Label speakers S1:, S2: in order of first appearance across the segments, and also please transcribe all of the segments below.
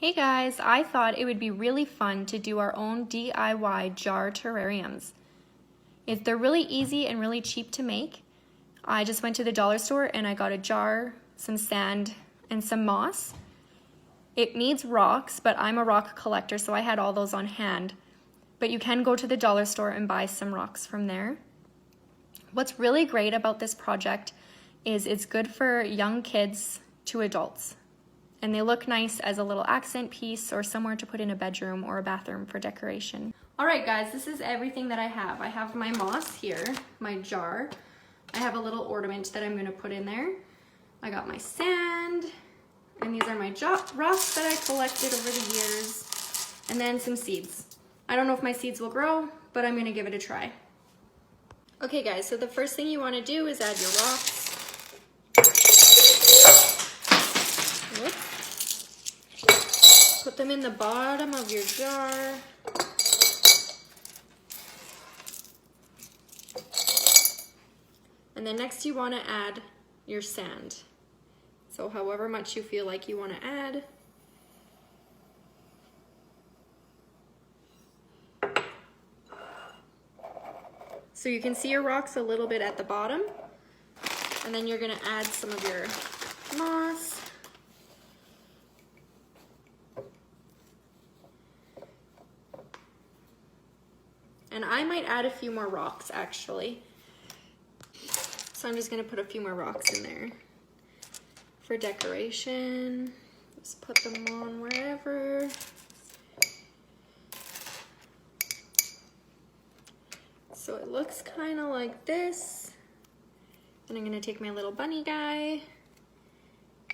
S1: Hey guys, I thought it would be really fun to do our own DIY jar terrariums. They're really easy and really cheap to make. I just went to the dollar store and I got a jar, some sand, and some moss. It needs rocks, but I'm a rock collector, so I had all those on hand. But you can go to the dollar store and buy some rocks from there. What's really great about this project is it's good for young kids to adults. And they look nice as a little accent piece or somewhere to put in a bedroom or a bathroom for decoration. All right guys, this is everything that I have. I have my moss here, my jar. I have a little ornament that I'm gonna put in there. I got my sand, and these are my rocks that I collected over the years, and then some seeds. I don't know if my seeds will grow, but I'm gonna give it a try. Okay guys, so the first thing you wanna do is add your rocks. Whoops. Put them in the bottom of your jar. And then next you want to add your sand. So however much you feel like you want to add. So you can see your rocks a little bit at the bottom. And then you're going to add some of your moss. And I might add a few more rocks actually. So I'm just gonna put a few more rocks in there for decoration. Just put them on wherever. So it looks kind of like this. And I'm gonna take my little bunny guy,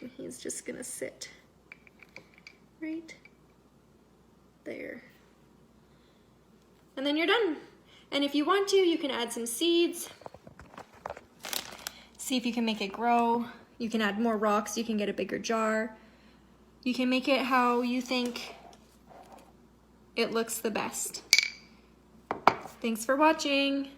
S1: and he's just gonna sit right there. And then you're done. And if you want to, you can add some seeds. See if you can make it grow. You can add more rocks, you can get a bigger jar. You can make it how you think it looks the best. Thanks for watching.